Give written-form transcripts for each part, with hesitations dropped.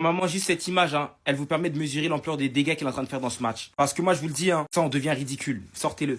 Maman, juste cette image, hein, elle vous permet de mesurer l'ampleur des dégâts qu'il est en train de faire dans ce match. Parce que moi, je vous le dis, hein, ça, on devient ridicule. Sortez-le.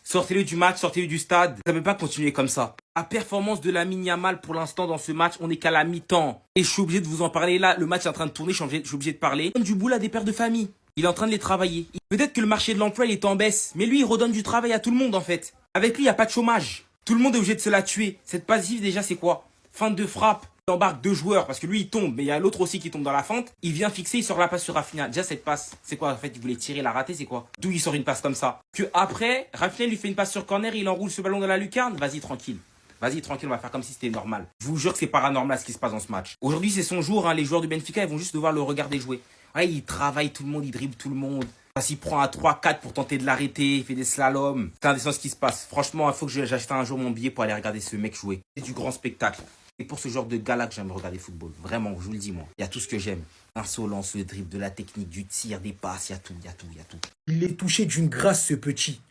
Sortez-le du match, sortez-le du stade. Ça ne peut pas continuer comme ça. La performance de Lamine Yamal pour l'instant dans ce match, on n'est qu'à la mi-temps. Et je suis obligé de vous en parler là. Le match est en train de tourner, je suis obligé de parler. Il donne du boulot à des pères de famille. Il est en train de les travailler. Peut-être que le marché de l'emploi, il est en baisse. Mais lui, il redonne du travail à tout le monde, en fait. Avec lui, il n'y a pas de chômage. Tout le monde est obligé de se la tuer. Cette passive, déjà, c'est quoi? Feinte de frappe. Il embarque deux joueurs parce que lui, il tombe. Mais il y a l'autre aussi qui tombe dans la fente. Il vient fixer, il sort la passe sur Rafinha. Déjà, cette passe, c'est quoi? En fait, il voulait tirer, la rater, c'est quoi? D'où il sort une passe comme ça? Que après, Rafinha lui fait une passe sur corner, il enroule ce ballon dans la lucarne. Vas-y, tranquille. Vas-y, tranquille, on va faire comme si c'était normal. Je vous jure que c'est paranormal ce qui se passe dans ce match. Aujourd'hui, c'est son jour, hein. Les joueurs du Benfica, ils vont juste devoir le regarder jouer. Ouais, il travaille tout le monde, il dribble tout le monde. S'il prend à 3-4 pour tenter de l'arrêter, il fait des slaloms. C'est indécent ce qui se passe. Franchement, il faut que j'achète un jour mon billet pour aller regarder ce mec jouer. C'est du grand spectacle. Et pour ce genre de gars-là que j'aime regarder football. Vraiment, je vous le dis, moi. Il y a tout ce que j'aime. L'insolence, le dribble, de la technique, du tir, des passes, il y a tout, il y a tout, il y a tout. Il est touché d'une grâce, ce petit.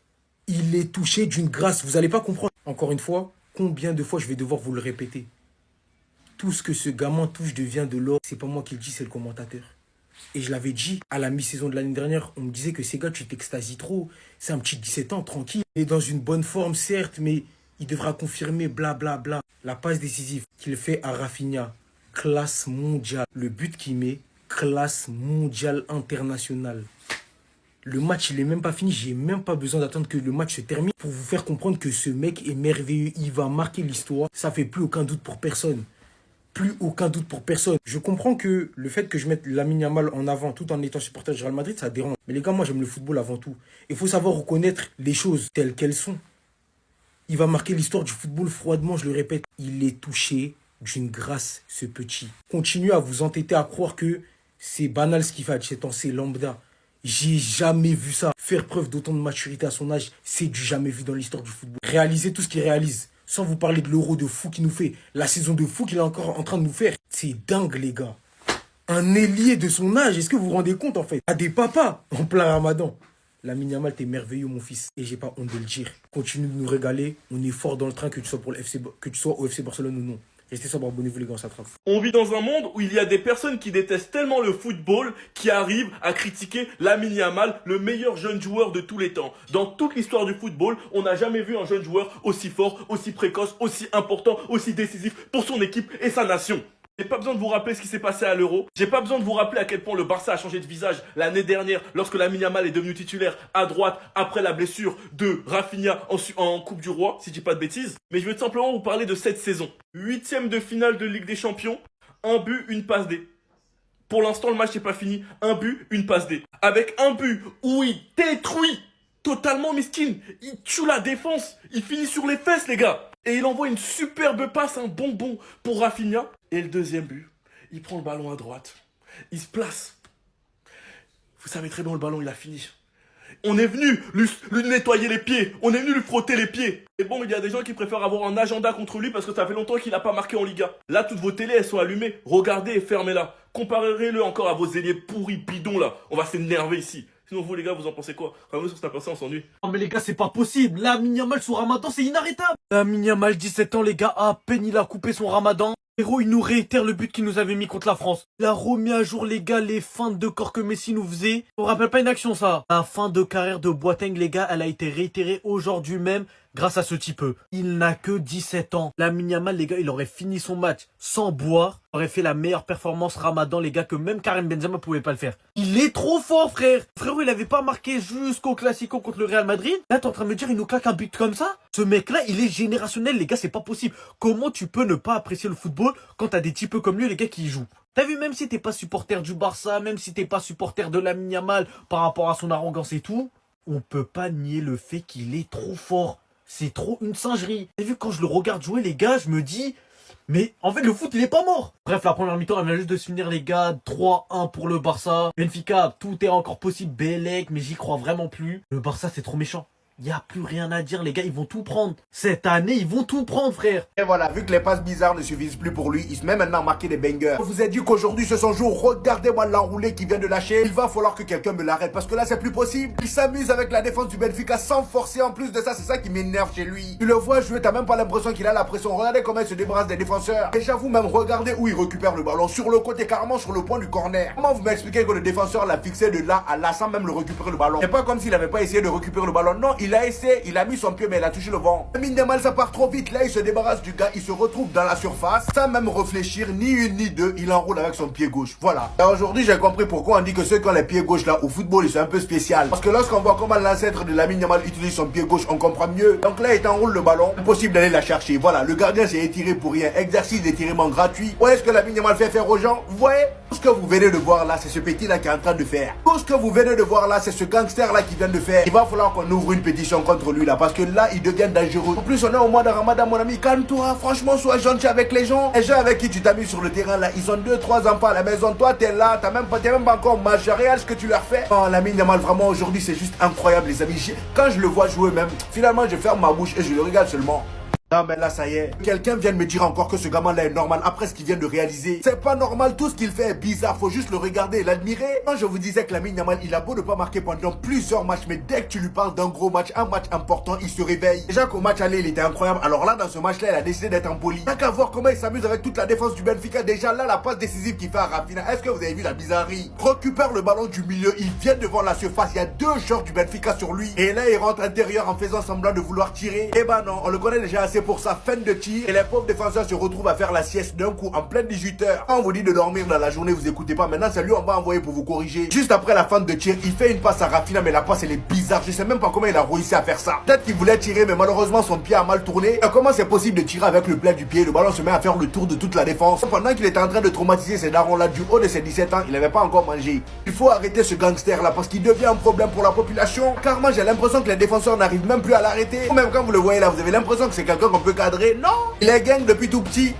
Il est touché d'une grâce. Vous n'allez pas comprendre. Encore une fois, combien de fois je vais devoir vous le répéter? Tout ce que ce gamin touche devient de l'or. C'est pas moi qui le dis, c'est le commentateur. Et je l'avais dit à la mi-saison de l'année dernière, on me disait que ces gars, tu t'extasies trop. C'est un petit 17 ans, tranquille. Il est dans une bonne forme, certes, mais il devra confirmer, blablabla. Bla, bla. La passe décisive qu'il fait à Rafinha, classe mondiale. Le but qu'il met, classe mondiale internationale. Le match, il n'est même pas fini. J'ai même pas besoin d'attendre que le match se termine pour vous faire comprendre que ce mec est merveilleux. Il va marquer l'histoire. Ça fait plus aucun doute pour personne. Plus aucun doute pour personne. Je comprends que le fait que je mette Lamine Yamal en avant tout en étant supporter du Real Madrid, ça dérange. Mais les gars, moi j'aime le football avant tout. Il faut savoir reconnaître les choses telles qu'elles sont. Il va marquer l'histoire du football froidement, je le répète. Il est touché d'une grâce, ce petit. Continuez à vous entêter à croire que c'est banal ce qu'il fait à 17 ans, c'est lambda. J'ai jamais vu ça. Faire preuve d'autant de maturité à son âge, c'est du jamais vu dans l'histoire du football. Réaliser tout ce qu'il réalise. Sans vous parler de l'euro de fou qu'il nous fait. La saison de fou qu'il est encore en train de nous faire. C'est dingue, les gars. Un ailier de son âge, est-ce que vous vous rendez compte, en fait? À des papas en plein ramadan. Lamine Yamal, t'es merveilleux, mon fils. Et j'ai pas honte de le dire. Continue de nous régaler. On est fort dans le train, que tu sois, que tu sois au FC Barcelone ou non. Restez sobre, abonnez-vous, les gars, ça trace. On vit dans un monde où il y a des personnes qui détestent tellement le football qui arrivent à critiquer Lamine Yamal, le meilleur jeune joueur de tous les temps. Dans toute l'histoire du football, on n'a jamais vu un jeune joueur aussi fort, aussi précoce, aussi important, aussi décisif pour son équipe et sa nation. J'ai pas besoin de vous rappeler ce qui s'est passé à l'Euro. J'ai pas besoin de vous rappeler à quel point le Barça a changé de visage l'année dernière lorsque Lamine Yamal est devenu titulaire à droite après la blessure de Rafinha en Coupe du Roi, si je dis pas de bêtises. Mais je vais tout simplement vous parler de cette saison. 8e de finale de Ligue des Champions, un but, une passe D. Pour l'instant, le match n'est pas fini. Un but, une passe D. Avec un but où il détruit totalement Miskin. Il tue la défense. Il finit sur les fesses, les gars. Et il envoie une superbe passe, un bonbon pour Rafinha. Et le deuxième but, il prend le ballon à droite. Il se place. Vous savez très bien où le ballon, il a fini. On est venu lui nettoyer les pieds. On est venu lui frotter les pieds. Et bon, il y a des gens qui préfèrent avoir un agenda contre lui parce que ça fait longtemps qu'il n'a pas marqué en Liga. Là, toutes vos télés, elles sont allumées. Regardez et fermez-la. Comparez-le encore à vos ailiers pourris bidons, là. On va s'énerver ici. Sinon, vous, les gars, vous en pensez quoi? Vraiment, sur cette personne, on s'ennuie. Non mais les gars, c'est pas possible. Lamine Yamal sous Ramadan, c'est inarrêtable. Lamine Yamal, 17 ans, les gars, à peine il a coupé son Ramadan. Héros, il nous réitère le but qu'il nous avait mis contre la France. Il a remis à jour, les gars, les feintes de corps que Messi nous faisait. On rappelle pas une action, ça. La fin de carrière de Boateng, les gars, elle a été réitérée aujourd'hui même grâce à ce type. Il n'a que 17 ans. Lamine Yamal, les gars, il aurait fini son match sans boire. Il aurait fait la meilleure performance Ramadan, les gars, que même Karim Benzema pouvait pas le faire. Il est trop fort, frère. Frérot, il avait pas marqué jusqu'au Classico contre le Real Madrid. Là, t'es en train de me dire, il nous claque un but comme ça? Ce mec-là, il est générationnel, les gars, c'est pas possible. Comment tu peux ne pas apprécier le football quand t'as des types comme lui, les gars, qui y jouent? T'as vu, même si t'es pas supporter du Barça, même si t'es pas supporter de Lamine Yamal par rapport à son arrogance et tout, on peut pas nier le fait qu'il est trop fort. C'est trop une singerie. T'as vu, quand je le regarde jouer, les gars, je me dis... Mais en fait, le foot, il est pas mort. Bref, la première mi-temps, elle vient juste de se finir, les gars. 3-1 pour le Barça. Benfica, tout est encore possible. Bellec, mais j'y crois vraiment plus. Le Barça, c'est trop méchant. Y a plus rien à dire, les gars, ils vont tout prendre. Cette année, ils vont tout prendre, frère. Et voilà, vu que les passes bizarres ne suffisent plus pour lui, il se met maintenant à marquer des bangers. Je vous ai dit qu'aujourd'hui c'est son jour, regardez-moi l'enroulé qui vient de lâcher. Il va falloir que quelqu'un me l'arrête parce que là c'est plus possible. Il s'amuse avec la défense du Benfica sans forcer en plus de ça, c'est ça qui m'énerve chez lui. Tu le vois jouer, t'as même pas l'impression qu'il a la pression. Regardez comment il se débarrasse des défenseurs. Et j'avoue même, regardez où il récupère le ballon, sur le côté, carrément sur le point du corner. Comment vous m'expliquez que le défenseur l'a fixé de là à là sans même le récupérer le ballon? C'est pas comme s'il avait pas essayé de récupérer le ballon. Non, il a essayé, il a mis son pied mais il a touché le vent. Lamine Yamal, ça part trop vite. Là il se débarrasse du gars, il se retrouve dans la surface sans même réfléchir ni une ni deux, il enroule avec son pied gauche. Voilà. Et aujourd'hui j'ai compris pourquoi on dit que ceux qui ont les pieds gauches là au football ils sont un peu spécial. Parce que lorsqu'on voit comment l'ancêtre de Lamine Yamal utilise son pied gauche, on comprend mieux. Donc là il enroule le ballon, impossible d'aller la chercher. Voilà, le gardien s'est étiré pour rien. Exercice d'étirement gratuit. Vous voyez ce que Lamine Yamal fait faire aux gens? Vous voyez? Tout ce que vous venez de voir là, c'est ce petit là qui est en train de faire. Tout ce que vous venez de voir là, c'est ce gangster là qui vient de faire. Il va falloir qu'on ouvre une pétition contre lui là, parce que là, il devient dangereux. En plus, on est au mois de Ramadan, mon ami. Calme-toi, franchement, sois gentil avec les gens. Les gens avec qui tu t'as mis sur le terrain là, ils ont 2-3 enfants à la maison. Toi, t'es là, t'es même pas encore majeur. Regarde ce que tu leur fais. Oh, Lamine Yamal, vraiment, aujourd'hui, c'est juste incroyable, les amis. Quand je le vois jouer même, finalement, je ferme ma bouche et je le regarde seulement. Non mais là ça y est, quelqu'un vient de me dire encore que ce gamin là est normal après ce qu'il vient de réaliser. C'est pas normal, tout ce qu'il fait est bizarre, faut juste le regarder et l'admirer. Quand je vous disais que Lamine Yamal il a beau ne pas marquer pendant plusieurs matchs, mais dès que tu lui parles d'un gros match, un match important, il se réveille. Déjà qu'au match aller il était incroyable, alors là dans ce match là il a décidé d'être impoli. T'as qu'à voir comment il s'amuse avec toute la défense du Benfica. Déjà là la passe décisive qu'il fait à Rafinha, est-ce que vous avez vu la bizarrerie? Récupère le ballon du milieu, il vient devant la surface, il y a 2 joueurs du Benfica sur lui. Et là il rentre intérieur en faisant semblant de vouloir tirer. Et bah non, on le connaît déjà assez pour sa fin de tir et les pauvres défenseurs se retrouvent à faire la sieste d'un coup en pleine 18h. Quand on vous dit de dormir dans la journée, vous écoutez pas. Maintenant, c'est lui on va envoyer pour vous corriger. Juste après la fin de tir, il fait une passe à Rafinha, mais la passe elle est bizarre. Je sais même pas comment il a réussi à faire ça. Peut-être qu'il voulait tirer, mais malheureusement son pied a mal tourné. Et comment c'est possible de tirer avec le plat du pied? Le ballon se met à faire le tour de toute la défense. Pendant qu'il était en train de traumatiser ces darons là du haut de ses 17 ans, il n'avait pas encore mangé. Il faut arrêter ce gangster là parce qu'il devient un problème pour la population. Car moi j'ai l'impression que les défenseurs n'arrivent même plus à l'arrêter. Ou même quand vous le voyez là, vous avez l'impression que c'est quelqu'un qu'on peut cadrer. Non, il est gang depuis tout petit.